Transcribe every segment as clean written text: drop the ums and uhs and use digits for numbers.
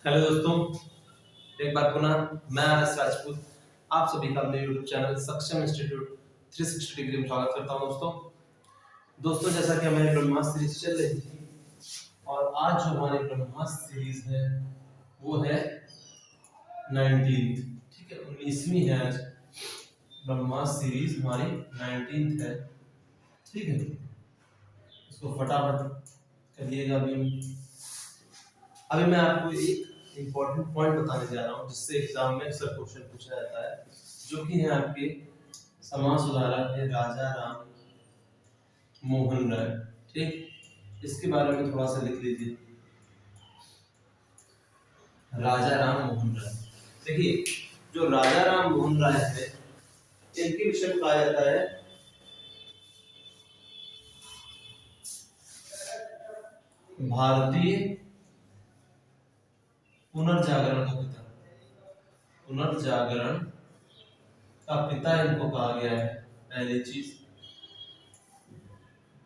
Hello दोस्तों, एक बार पुनः मैं आरएस राजपूत आप सभी का अपने यूट्यूब चैनल सक्षम इंस्टीट्यूट 360 डिग्री में स्वागत करता हूं। दोस्तों जैसा कि हमारी ब्रह्मास्त्र सीरीज चल रही थी और आज जो हमारी ब्रह्मास्त्र सीरीज है वो है 19th, ठीक है, 19वीं है। आज ब्रह्मास्त्र सीरीज हमारी 19th है, ठीक है। इसको फटाफट करिएगा। अभी मैं आपको एक इम्पोर्टेंट पॉइंट बताने जा रहा हूँ जिससे एग्जाम में अक्सर क्वेश्चन पूछा जाता है, जो कि है आपके समाज सुधारक है राजा राम मोहन राय। ठीक, इसके बारे में थोड़ा सा लिख लीजिए। राजा राम मोहन राय, देखिए जो राजा राम मोहन राय है इनके विषय में कहा जाता है भारतीय पुनर्जागरण का पिता। पुनर्जागरण का पिता इनको कहा गया है। पहली चीज,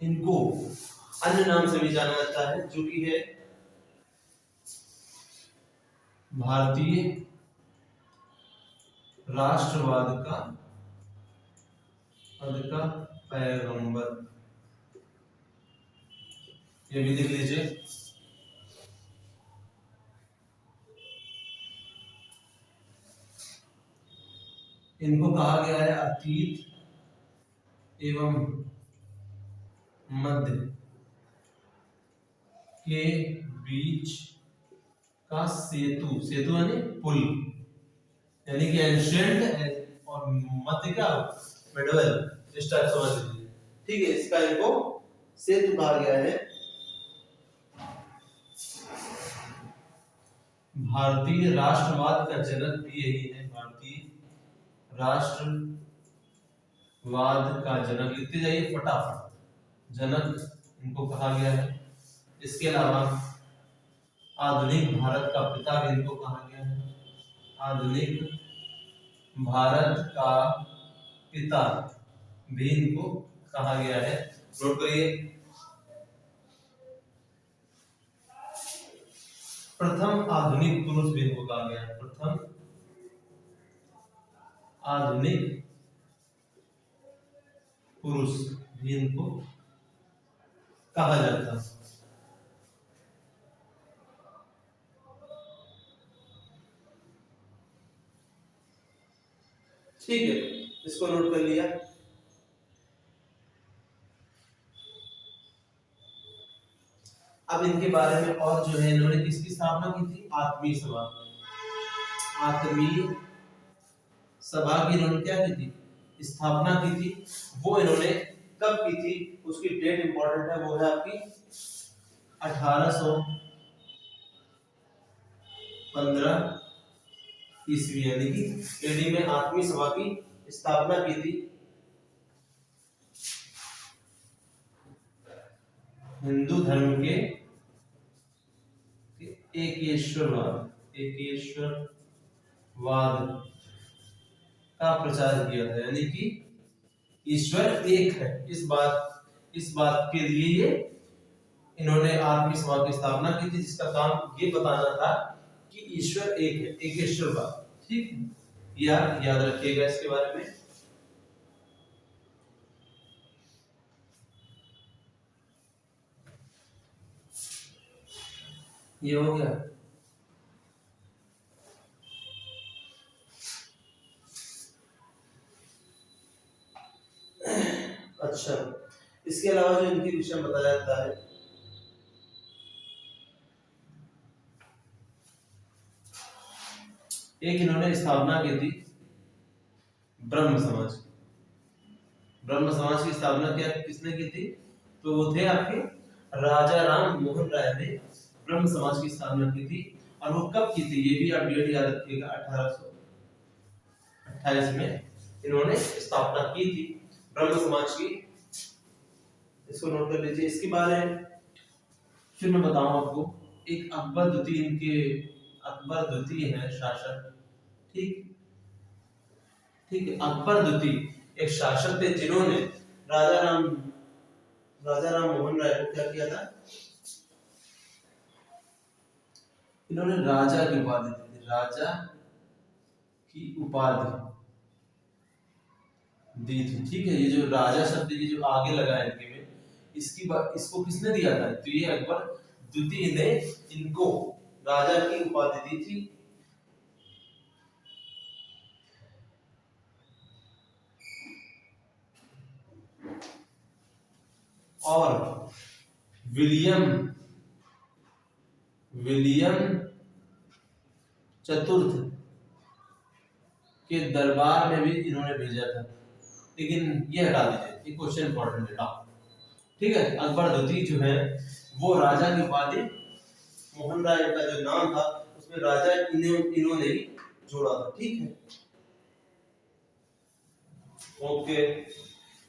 इनको अन्य नाम से भी जाना जाता है जो कि है भारतीय राष्ट्रवाद का पैगंबर। ये भी लिख लीजिए। इनको कहा गया है अतीत एवं मध्य के बीच का सेतु। सेतु यानी पुल, यानी कि एंशिएंट और मध्य का मिडल, इस टाइप समझ लीजिए, ठीक है। इसका इनको सेतु कहा गया है। भारतीय राष्ट्रवाद का जनक भी यही है। भारतीय राष्ट्रवाद का जनक लिखते जाइए फटाफट, जनक इनको कहा गया है। इसके अलावा आधुनिक भारत का पिता भी इनको कहा गया है। आधुनिक भारत का पिता भी इनको कहा गया है। नोट करिए। प्रथम आधुनिक पुरुष भी इनको कहा गया है। प्रथम आधुनिक पुरुष भी इनको कहा जाता है। ठीक है, इसको नोट कर लिया। अब इनके बारे में और जो है, इन्होंने किसकी स्थापना की थी? आत्मीय सभा। आत्मीय सभा की इन्होंने क्या की थी? स्थापना की थी। वो इन्होंने कब की थी? उसकी डेट इंपॉर्टेंट है, वो है आपकी 1815 ईस्वी, यानी कि एडी में आत्मीय सभा की स्थापना की थी। हिंदू धर्म के एकेश्वरवाद का प्रचार किया था, यानी कि ईश्वर एक है। इस बात के लिए ये इन्होंने आत्मीय सभा की स्थापना की थी, जिसका काम ये बताना था कि ईश्वर एक है, एकेश्वरवाद। ठीक, याद रखिएगा इसके बारे में। ये हो गया। अच्छा, इसके अलावा जो इनके विषय में बताया जाता है, एक इन्होंने स्थापना की थी ब्रह्म समाज। ब्रह्म समाज की स्थापना क्या किसने की थी? तो वो थे आपके राजा राम मोहन राय ने ब्रह्म समाज की स्थापना की थी। और वो कब की थी? ये भी आप डेट याद रखिएगा, 1828 में इन्होंने स्थापना की थी ब्रह्म समाज की। इसको नोट कर लीजिए। इसके बारे में फिर मैं बताऊं आपको। एक अकबर द्वितीय है शासक। ठीक ठीक है, अकबर द्वितीय एक शासक थे जिन्होंने राजा राम मोहन राय को क्या किया था? इन्होंने राजा की उपाधि दी थी, राजा की उपाधि दी थी। ठीक है, ये जो राजा शब्द ये जो आगे लगा है इनके में, इसको किसने दिया था? तो ये अकबर द्वितीय ने इनको राजा की उपाधि दी थी। और विलियम विलियम चतुर्थ के दरबार में भी इन्होंने भेजा था। लेकिन ये हटा दीजिए, ये क्वेश्चन इंपॉर्टेंट है। ठीक है, अकबर द्वितीय जो है वो राजा की उपाधि, मोहन राय का जो नाम था उसमें राजा इन्होंने ही जोड़ा था। ठीक है, ओके।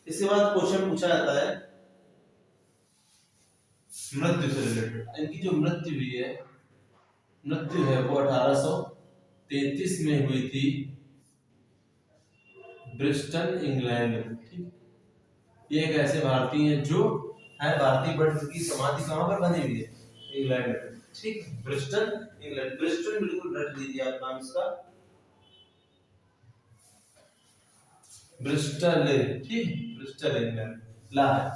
इसके बाद क्वेश्चन पूछा जाता है मृत्यु से रिलेटेड। इनकी जो मृत्यु हुई है, मृत्यु है वो 1833 में हुई थी ब्रिस्टन इंग्लैंड में। ठीक, ये एक ऐसे भारतीय हैं जो है भारतीय, बट उनकी समाधि कहाँ पर बनी हुई है? इंग्लैंड में। ठीक, ब्रिस्टन इंग्लैंड, ब्रिस्टन बिल्कुल रट लीजिए आप नाम इसका, ब्रिस्टल। ठीक, ब्रिस्टल इंग्लैंड ला है।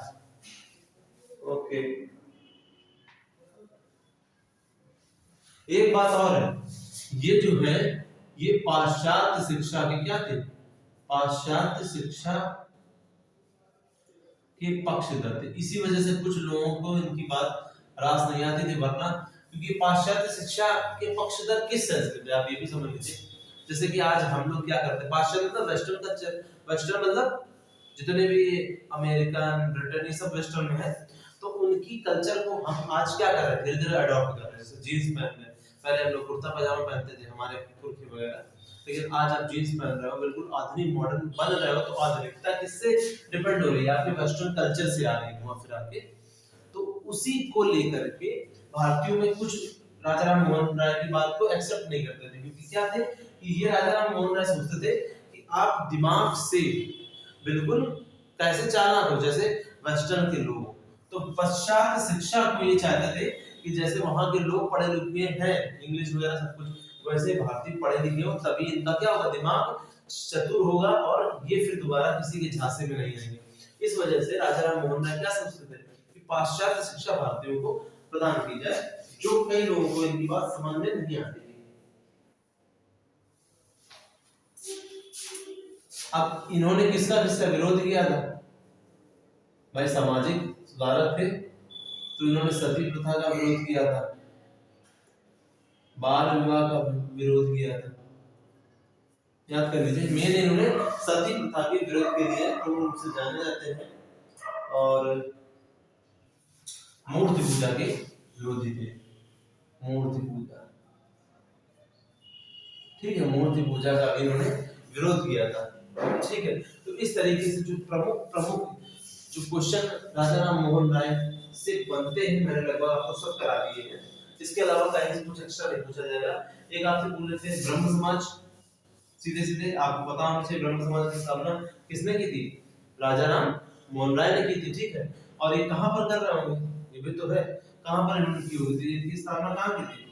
ओके, एक बात और है, ये जो है ये पाश्चात्य शिक्षा के क्या थे? पाश्चात्य शिक्षा के पक्षधर थे। इसी वजह से कुछ लोगों को इनकी बात रास नहीं आती थी, वरना क्योंकि पाश्चात्य शिक्षा के पक्षधर किस सेंस में थे आप ये भी समझ लीजिए। जैसे कि आज हम लोग क्या करते हैं, पाश्चात्य मतलब वेस्टर्न कल्चर, वेस्टर्न मतलब जितने भी अमेरिकन ब्रिटेन ये सब वेस्टर्न में है, तो उनकी कल्चर को हम आज क्या कर रहे हैं? धीरे धीरे अडॉप्ट कर रहे हैं। जैसे जीन्स पहन रहे हैं, पहले हम लोग कुर्ता पजामा पहनते थे हमारे पुरखे वगैरह, लेकिन आज आप जीन्स पहन रहे हो, बिल्कुल आधुनिक मॉडर्न बन रहे हो, तो आधुनिकता किससे डिपेंड हो रही है? आपके वेस्टर्न कल्चर से आ रही है घुमा फिरा के। तो उसी को लेकर के भारतीयों में कुछ राजा राम मोहन राय की बात को एक्सेप्ट नहीं करते थे, क्योंकि क्या थे कि ये राजा राम मोहन राय सोचते थे कि आप दिमाग से बिल्कुल कैसे चालाक हो जैसे वेस्टर्न के लोग। तो पश्चात शिक्षा को ये चाहते थे कि जैसे वहां के लोग पढ़े लिखे हैं, इंग्लिश वगैरह सब कुछ, वैसे भारतीय पढ़े लिखे हो, तभी इनका क्या होगा? दिमाग चतुर होगा और ये फिर दोबारा किसी के झांसे में नहीं आएंगे। इस वजह से राजा राम मोहन राय क्या सोचते थे कि पाश्चात्य शिक्षा भारतीयों को प्रदान की जाए, जो कई लोगों को इनकी बात समझ में नहीं आती थी। अब इन्होंने किसका किसका विरोध किया था? भाई सामाजिक सुधारक थे, तो इन्होंने सती प्रथा का विरोध किया था, बाल विवाह का विरोध किया था। याद कर लीजिए, मेन इन्होंने सती प्रथा के विरोध के लिए प्रमुख रूप से जाने जाते हैं, और मूर्ति पूजा के विरोधी थे। मूर्ति पूजा, ठीक है, मूर्ति पूजा का भी इन्होंने विरोध किया था। ठीक है, तो इस तरीके से जो प्रमुख प्रमुख जो क्वेश्चन राजा राम मोहन राय से बनते हैं, मैंने लगभग आपको सब करा दिए हैं। इसके अलावा कहीं से कुछ एक्स्ट्रा नहीं पूछा जाएगा। एक आपसे पूछ लेते हैं ब्रह्म समाज, सीधे सीधे आपको पता होना चाहिए ब्रह्म समाज की स्थापना किसने की थी? राजा राम मोहन राय ने की थी। ठीक है, और ये कहां पर कर रहे होंगे? ये भी तो है, कहां पर इन्होंने की हुई थी? इनकी स्थापना कहां की थी?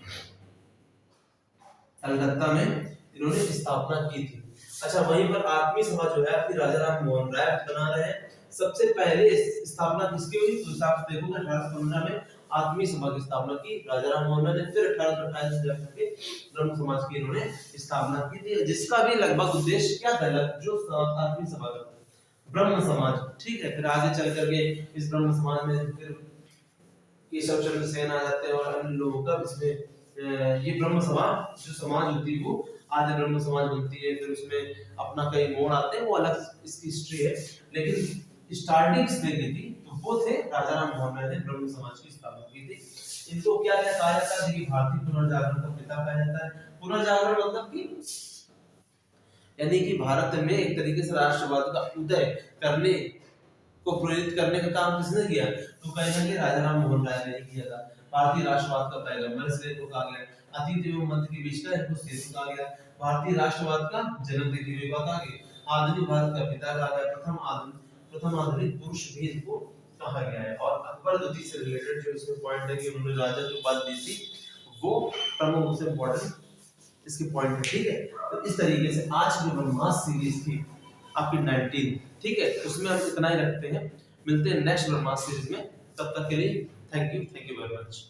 कलकत्ता में इन्होंने स्थापना की थी। अच्छा, वहीं पर आत्मीय सभा जो है आपकी राजा राम मोहन राय बना रहे हैं। सबसे पहले स्थापना किसकी हुई? तो हिसाब से देखोगे 1815 में आत्मीय सभा की स्थापना की राजा राम मोहन राय ने। फिर 1828 में जाकर के ब्रह्म समाज की इन्होंने स्थापना की थी, जिसका भी लगभग उद्देश्य क्या था? जो आत्मीय सभा का ब्रह्म समाज। ठीक है, फिर आगे चल करके इस ब्रह्म समाज में फिर केशव चंद्र सेन आ जाते हैं और अन्य लोगों का इसमें ये ब्रह्म समाज जो समाज होती है वो आदि ब्रह्म समाज बनती है। फिर उसमें अपना कई मोड़ आते हैं, वो अलग इसकी हिस्ट्री है, लेकिन स्टार्टिंग किसने की थी? तो वो थे राजा राम मोहन राय ने ब्रह्म समाज की स्थापना की थी। इनको क्या क्या कहा जाता है कि भारतीय पुनर्जागरण का पिता कहा जाता है। पुनर्जागरण मतलब कि यानी कि भारत में एक तरीके से राष्ट्रवाद का उदय करने को प्रेरित करने का काम किसने किया? तो कहीं ना कहीं राजा राम मोहन राय ने किया था। भारतीय राष्ट्रवाद का पैगंबर इसलिए कहा गया, अतीत एवं मध्य के बीच का एक सेतु कहा गया, भारतीय राष्ट्रवाद का जन्म देने की बात आ गई, आधुनिक भारत का पिता कहा गया, प्रथम आधुनिक पुरुष भी इनको कहा गया है। और अकबर द्वितीय से रिलेटेड जो इसमें पॉइंट है कि उन्होंने राजा की उपाधि दी थी, वो प्रमुख रूप से इम्पोर्टेंट इसके पॉइंट है। ठीक है, तो इस तरीके से आज की ब्रह्मास्त्र सीरीज थी आपकी 19, ठीक है, उसमें हम इतना ही रखते हैं। मिलते हैं नेक्स्ट ब्रह्मास्त्र सीरीज में, तब तक के लिए थैंक यू वेरी मच।